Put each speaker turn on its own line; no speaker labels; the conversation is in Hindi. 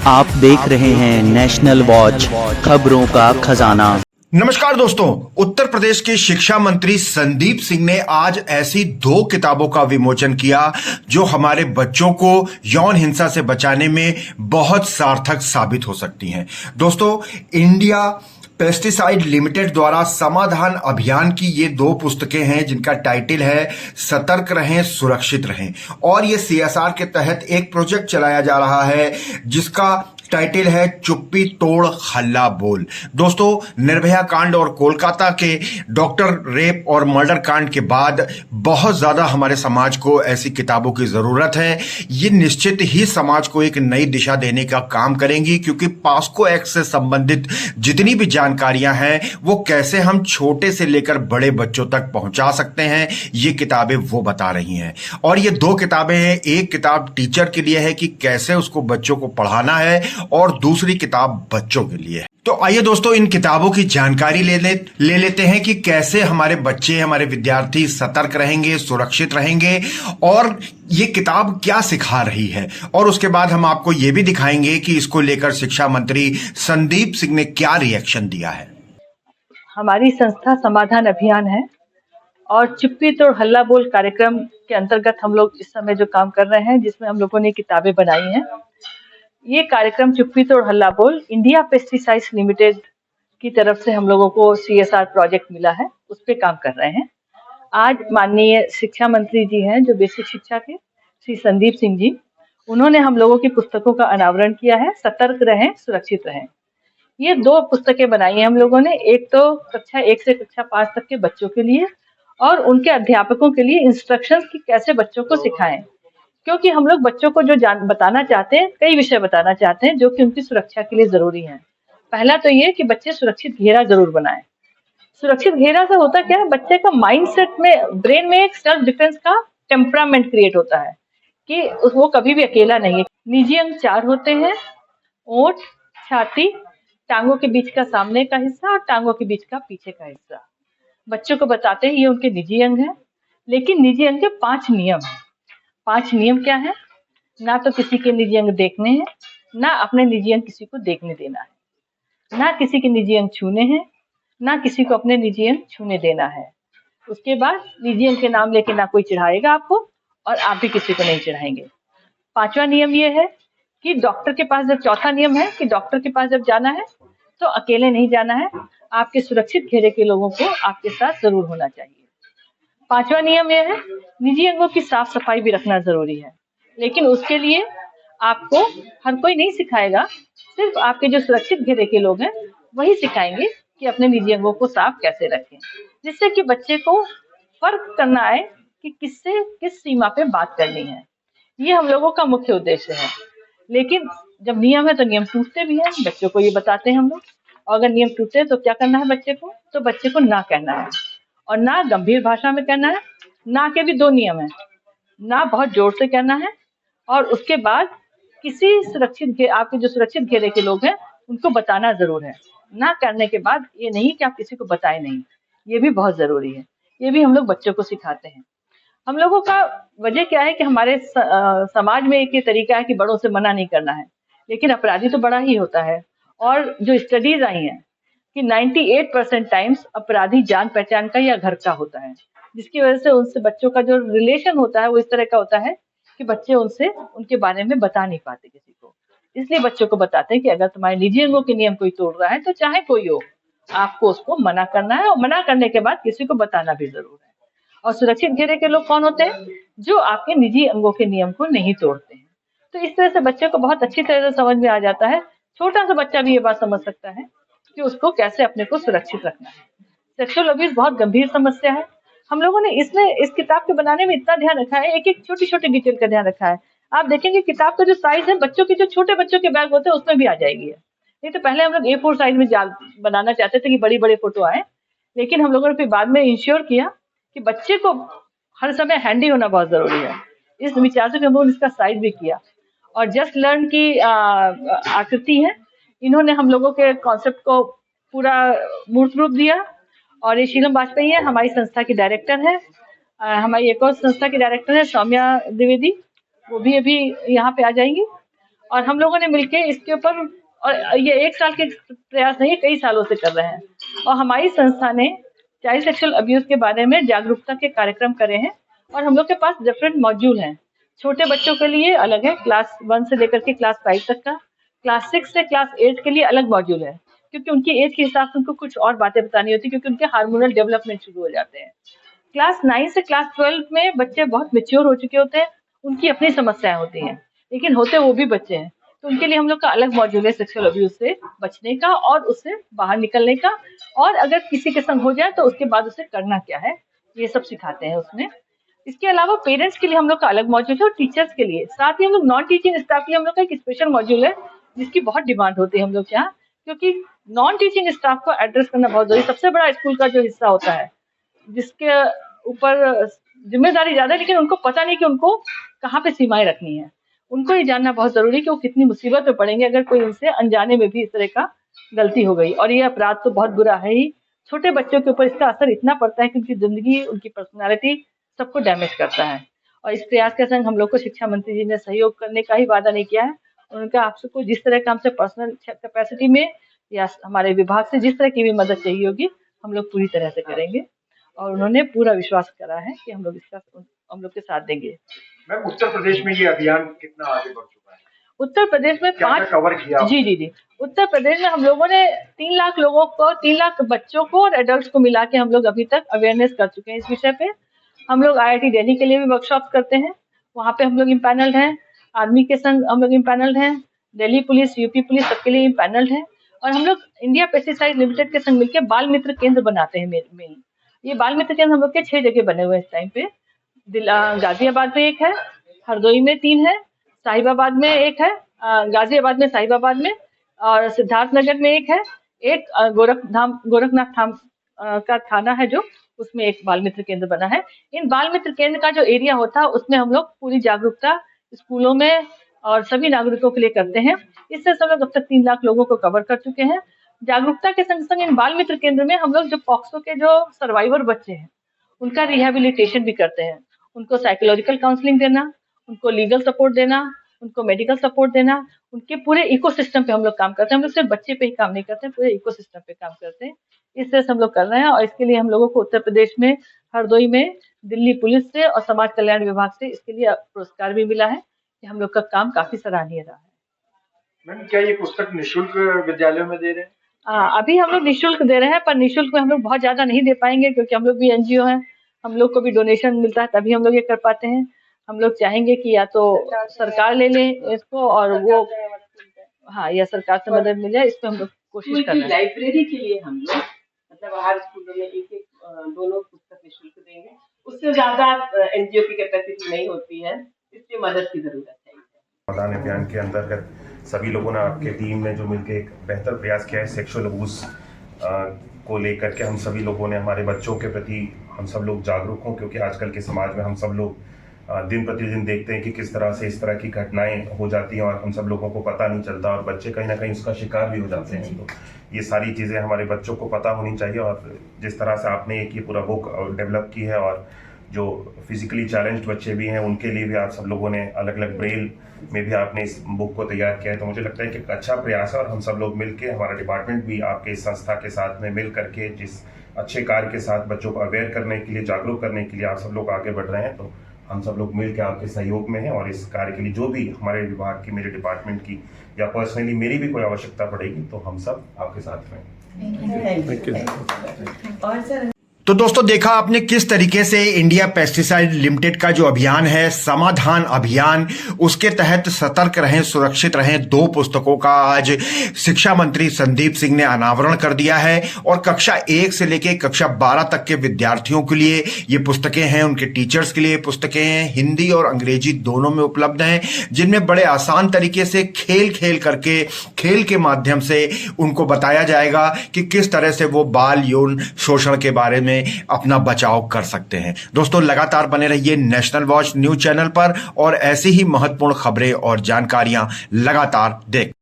आप देख रहे हैं नेशनल वॉच, खबरों का खजाना।
नमस्कार दोस्तों, उत्तर प्रदेश के शिक्षा मंत्री संदीप सिंह ने आज ऐसी 2 किताबों का विमोचन किया जो हमारे बच्चों को यौन हिंसा से बचाने में बहुत सार्थक साबित हो सकती हैं। दोस्तों, इंडिया पेस्टिसाइड लिमिटेड द्वारा समाधान अभियान की ये 2 पुस्तकें हैं जिनका टाइटल है सतर्क रहें सुरक्षित रहें, और ये सीएसआर के तहत एक प्रोजेक्ट चलाया जा रहा है जिसका टाइटल है चुप्पी तोड़ हल्ला बोल। दोस्तों, निर्भया कांड और कोलकाता के डॉक्टर रेप और मर्डर कांड के बाद बहुत ज्यादा हमारे समाज को ऐसी किताबों की जरूरत है। ये निश्चित ही समाज को एक नई दिशा देने का काम करेंगी, क्योंकि पास्को एक्ट से संबंधित जितनी भी जानकारियां हैं वो कैसे हम छोटे से लेकर बड़े बच्चों तक पहुंचा सकते हैं, ये किताबें वो बता रही हैं। और ये 2 किताबें हैं। एक किताब टीचर के लिए है कि कैसे उसको बच्चों को पढ़ाना है, और दूसरी किताब बच्चों के लिए है। तो आइए दोस्तों, इन किताबों की जानकारी ले लेते हैं कि कैसे हमारे बच्चे, हमारे विद्यार्थी सतर्क रहेंगे, सुरक्षित रहेंगे, और ये किताब क्या सिखा रही है। और उसके बाद हम आपको ये भी दिखाएंगे कि इसको लेकर शिक्षा मंत्री संदीप सिंह ने क्या रिएक्शन दिया है।
हमारी संस्था समाधान अभियान है और चुप्पी तोड़ हल्ला बोल कार्यक्रम के अंतर्गत हम लोग इस समय जो काम कर रहे हैं, जिसमें हम लोगों ने किताबें बनाई हैं। ये कार्यक्रम चुप्पी तोड़ हल्ला बोल इंडिया पेस्टिसाइड्स लिमिटेड की तरफ से हम लोगों को सीएसआर प्रोजेक्ट मिला है, उस पर काम कर रहे हैं। आज माननीय शिक्षा मंत्री जी हैं जो बेसिक शिक्षा के, श्री संदीप सिंह जी, उन्होंने हम लोगों की पुस्तकों का अनावरण किया है। सतर्क रहें सुरक्षित रहें, ये 2 पुस्तकें बनाई हैं हम लोगों ने। एक तो कक्षा 1 से कक्षा 5 तक के बच्चों के लिए और उनके अध्यापकों के लिए इंस्ट्रक्शंस कि कैसे बच्चों को सिखाएं, क्योंकि हम लोग बच्चों को जो बताना चाहते हैं, कई विषय बताना चाहते हैं जो कि उनकी सुरक्षा के लिए जरूरी है। पहला तो ये कि बच्चे सुरक्षित घेरा जरूर बनाएं। सुरक्षित घेरा से होता क्या है, बच्चे का माइंडसेट में, ब्रेन में एक सेल्फ डिफेंस का टेम्परामेंट क्रिएट होता है कि वो कभी भी अकेला नहीं है। निजी अंग 4 होते हैं: ओंठ, छाती, टांगों के बीच का सामने का हिस्सा और टांगों के बीच का पीछे का हिस्सा। बच्चों को बताते हैं ये उनके निजी अंग है, लेकिन निजी अंग के 5 नियम हैं। 5 नियम क्या है? ना तो किसी के निजी अंग देखने हैं, ना अपने निजी अंग किसी को देखने देना है, ना किसी के निजी अंग छूने हैं, ना किसी को अपने निजी अंग छूने देना है। उसके बाद निजी अंग के नाम लेके ना कोई चढ़ाएगा आपको और आप भी किसी को नहीं चढ़ाएंगे। 5वां नियम ये है कि डॉक्टर के पास जब, चौथा नियम है कि डॉक्टर के पास जब जाना है तो अकेले नहीं जाना है, आपके सुरक्षित घेरे के लोगों को आपके साथ जरूर होना चाहिए। 5वां नियम यह है, निजी अंगों की साफ सफाई भी रखना जरूरी है, लेकिन उसके लिए आपको हर कोई नहीं सिखाएगा, सिर्फ आपके जो सुरक्षित घेरे के लोग हैं वही सिखाएंगे कि अपने निजी अंगों को साफ कैसे रखें, जिससे कि बच्चे को फर्क करना आए कि किससे किस सीमा पे बात करनी है। ये हम लोगों का मुख्य उद्देश्य है। लेकिन जब नियम है तो नियम टूटते भी हैं, बच्चों को ये बताते हैं हम लोग। और अगर नियम टूटे तो क्या करना है बच्चे को? तो बच्चे को ना कहना है, और ना गंभीर भाषा में कहना है। ना के भी 2 नियम है, ना बहुत जोर से कहना है, और उसके बाद किसी आपके जो सुरक्षित घेरे के लोग हैं उनको बताना जरूर है। ना करने के बाद ये नहीं कि आप किसी को बताएं नहीं, ये भी बहुत जरूरी है। ये भी हम लोग बच्चों को सिखाते हैं। हम लोगों का वजह क्या है कि हमारे समाज में एक ये तरीका है कि बड़ों से मना नहीं करना है, लेकिन अपराधी तो बड़ा ही होता है। और जो स्टडीज आई हैं कि 98% टाइम्स अपराधी जान पहचान का या घर का होता है, जिसकी वजह से उनसे बच्चों का जो रिलेशन होता है वो इस तरह का होता है कि बच्चे उनसे उनके बारे में बता नहीं पाते किसी को। इसलिए बच्चों को बताते हैं कि अगर तुम्हारे निजी अंगों के नियम कोई तोड़ रहा है तो चाहे कोई हो, आपको उसको मना करना है, और मना करने के बाद किसी को बताना भी जरूर है। और सुरक्षित घेरे के लोग कौन होते हैं? जो आपके निजी अंगों के नियम को नहीं तोड़ते हैं। तो इस तरह से बच्चे को बहुत अच्छी तरह से समझ में आ जाता है। छोटा सा बच्चा भी ये बात समझ सकता है कि उसको कैसे अपने को सुरक्षित रखना है। सेक्सुअल अब्यूज बहुत गंभीर समस्या है। हम लोगों ने इस किताब के बनाने में इतना ध्यान रखा है, एक एक छोटी छोटी डिटेल का ध्यान रखा है। आप देखेंगे किताब का जो साइज है बच्चों के, जो छोटे बच्चों के बैग होते हैं उसमें भी आ जाएगी। नहीं तो पहले हम लोग A4 साइज में बनाना चाहते थे कि बड़ी बड़ी फोटो आए, लेकिन हम लोगों ने फिर बाद में इंश्योर किया कि बच्चे को हर समय हैंडी होना बहुत जरूरी है। इस विचार से हम लोगों ने इसका साइज भी किया। और जस्ट लर्न की आकृति है, इन्होंने हम लोगों के कॉन्सेप्ट को पूरा मूर्त रूप दिया। और ये शीलम वाजपेयी है, हमारी संस्था की डायरेक्टर है। हमारी एक और संस्था की डायरेक्टर है सौम्या द्विवेदी, वो भी अभी यहाँ पे आ जाएंगी। और हम लोगों ने मिलके इसके ऊपर, और ये 1 साल के प्रयास नहीं, कई सालों से कर रहे हैं। और हमारी संस्था ने चाइल्ड सेक्सुअल अब्यूज के बारे में जागरूकता के कार्यक्रम करे हैं, और हम लोग के पास डिफरेंट मॉड्यूल हैं। छोटे बच्चों के लिए अलग है, क्लास 1 से लेकर के क्लास 5 तक का। क्लास 6 से क्लास 8 के लिए अलग मॉड्यूल है, क्योंकि उनकी एज के हिसाब से उनको कुछ और बातें बतानी होती है, क्योंकि उनके हार्मोनल डेवलपमेंट शुरू हो जाते हैं। क्लास 9 से क्लास 12 में बच्चे बहुत मैच्योर हो चुके होते हैं, उनकी अपनी समस्याएं होती हैं, लेकिन होते वो भी बच्चे हैं। तो उनके लिए हम लोग का अलग मॉड्यूल है सेक्सुअल अब्यूज से बचने का और उससे बाहर निकलने का, और अगर किसी के संग हो जाए तो उसके बाद उसे करना क्या है, ये सब सिखाते हैं उसमें। इसके अलावा पेरेंट्स के लिए हम लोग का अलग मॉड्यूल है, और टीचर्स के लिए, साथ ही हम लोग नॉन टीचिंग स्टाफ के लिए हम लोग का एक स्पेशल मॉड्यूल है, जिसकी बहुत डिमांड होती है हम लोग के यहाँ, क्योंकि नॉन टीचिंग स्टाफ को एड्रेस करना बहुत जरूरी। सबसे बड़ा स्कूल का जो हिस्सा होता है, जिसके ऊपर जिम्मेदारी ज्यादा है, लेकिन उनको पता नहीं कि उनको कहाँ पे सीमाएं रखनी है। उनको ये जानना बहुत जरूरी है कि वो कितनी मुसीबत में पड़ेंगे अगर कोई उनसे अनजाने में भी इस तरह का गलती हो गई। और ये अपराध तो बहुत बुरा है ही, छोटे बच्चों के ऊपर इसका असर इतना पड़ता है कि उनकी जिंदगी, उनकी पर्सनालिटी सबको डैमेज करता है। और इस प्रयास के संग हम लोग को शिक्षा मंत्री जी ने सहयोग करने का ही वादा नहीं किया है। उनका आप सबको जिस तरह का हमसे पर्सनल कैपेसिटी में या हमारे विभाग से जिस तरह की भी मदद चाहिए होगी, हम लोग पूरी तरह से करेंगे, और उन्होंने पूरा विश्वास करा है कि हम लोग के साथ देंगे।
मैम, उत्तर प्रदेश में ये अभियान कितना आगे बढ़ चुका है?
उत्तर प्रदेश में
क्या कवर किया?
जी। उत्तर प्रदेश में हम लोगों ने 3 लाख लोगों को, 3 लाख बच्चों को और एडल्ट को मिला के हम लोग अभी तक अवेयरनेस कर चुके हैं इस विषय पे। हम लोग IIT दिल्ली के लिए भी वर्कशॉप करते हैं, वहाँ पे हम लोग इम्पैनल्ड हैं। आर्मी के संग हम लोग इम्पैनल्ड हैं, दिल्ली पुलिस, यूपी पुलिस सबके लिए इम्पैनल्ड है। और हम लोग इंडिया पेस्टिसाइड लिमिटेड के संग मिलकर बाल मित्र केंद्र बनाते हैं मेन। ये बाल मित्र केंद्र हम लोग के 6 जगह बने हुए हैं इस टाइम पे। गाजियाबाद में एक है, हरदोई में 3 है, साहिबाबाद में एक है, गाजियाबाद में, साहिबाबाद में, और सिद्धार्थनगर में एक है, एक गोरखनाथ धाम का थाना है जो, उसमें एक बाल मित्र केंद्र बना है। इन बाल मित्र केंद्र का जो एरिया होता है उसमें हम लोग पूरी जागरूकता स्कूलों में और सभी नागरिकों के लिए करते हैं। इससे सब लोग अब तक 3 लाख लोगों को कवर कर चुके हैं। जागरूकता के संग संग इन बाल मित्र केंद्र में हम लोग जो पॉक्सो के जो सर्वाइवर बच्चे हैं उनका रिहेबिलिटेशन भी करते हैं। उनको साइकोलॉजिकल काउंसलिंग देना, उनको लीगल सपोर्ट देना, उनको मेडिकल सपोर्ट देना, उनके पूरे इकोसिस्टम पे हम लोग काम करते हैं। हम लोग सिर्फ बच्चे पे ही काम नहीं करते हैं, पूरे इकोसिस्टम पे काम करते हैं। इस तरह से हम लोग कर रहे हैं, और इसके लिए हम लोगों को उत्तर प्रदेश में हरदोई में दिल्ली पुलिस से और समाज कल्याण विभाग से इसके लिए पुरस्कार भी मिला है कि हम लोग का काम काफी सराहनीय रहा है।
मैम, क्या ये पुस्तक निःशुल्क विद्यालयों में दे रहे हैं?
अभी हम लोग निःशुल्क दे रहे हैं, पर निःशुल्क में हम लोग बहुत ज्यादा नहीं दे पाएंगे, क्योंकि हम लोग भी NGO हैं, हम लोग को भी डोनेशन मिलता है तभी हम लोग ये कर पाते हैं। हम लोग चाहेंगे कि या तो सरकार ले ले इसको, और वो या सरकार से मदद मिल जाए, इस पे हम लोग कोशिश कर रहे हैं।
लाइब्रेरी के लिए हम लोग मतलब हर स्कूलों में एक दोनों पुस्तक निःशुल्क देंगे। उससे ज्यादा NGO की कैपेसिटी नहीं होती है, इसलिए मदद की जरूरत है।
समाधान अभियान के अंतर्गत सभी लोगों ने, आपके टीम ने जो मिलकर एक बेहतर प्रयास किया है सेक्सुअल अब्यूज को लेकर के, हम सभी लोगों ने हमारे बच्चों के प्रति हम सब लोग जागरूक हों, क्योंकि आजकल के समाज में हम सब लोग दिन प्रतिदिन देखते हैं कि किस तरह से इस तरह की घटनाएं हो जाती हैं और हम सब लोगों को पता नहीं चलता, और बच्चे कहीं ना कहीं उसका शिकार भी हो जाते हैं। तो ये सारी चीज़ें हमारे बच्चों को पता होनी चाहिए, और जिस तरह से आपने एक ये पूरा बुक डेवलप की है, और जो फिजिकली चैलेंज्ड बच्चे भी हैं उनके लिए भी आप सब लोगों ने अलग अलग ब्रेल में भी आपने इस बुक को तैयार किया है, तो मुझे लगता है कि एक अच्छा प्रयास है। और हम सब लोग मिलके, हमारा डिपार्टमेंट भी आपके इस संस्था के साथ में मिल करके जिस अच्छे कार्य के साथ बच्चों को अवेयर करने के लिए, जागरूक करने के लिए आप सब लोग आगे बढ़ रहे हैं, तो हम सब लोग मिलकर आपके सहयोग में हैं। और इस कार्य के लिए जो भी हमारे विभाग की, मेरे डिपार्टमेंट की या पर्सनली मेरी भी कोई आवश्यकता पड़ेगी तो हम सब आपके साथ में।
Thank you. और सर,
तो दोस्तों, देखा आपने किस तरीके से इंडिया पेस्टिसाइड लिमिटेड का जो अभियान है, समाधान अभियान, उसके तहत सतर्क रहें, सुरक्षित रहें, 2 पुस्तकों का आज शिक्षा मंत्री संदीप सिंह ने अनावरण कर दिया है। और कक्षा 1 से लेकर कक्षा 12 तक के विद्यार्थियों के लिए ये पुस्तकें हैं, उनके टीचर्स के लिए पुस्तकें हैं, हिंदी और अंग्रेजी दोनों में उपलब्ध हैं, जिनमें बड़े आसान तरीके से खेल करके, खेल के माध्यम से उनको बताया जाएगा कि किस तरह से वो बाल यौन शोषण के बारे में अपना बचाव कर सकते हैं। दोस्तों, लगातार बने रहिए नेशनल वॉच न्यूज चैनल पर, और ऐसी ही महत्वपूर्ण खबरें और जानकारियां लगातार देख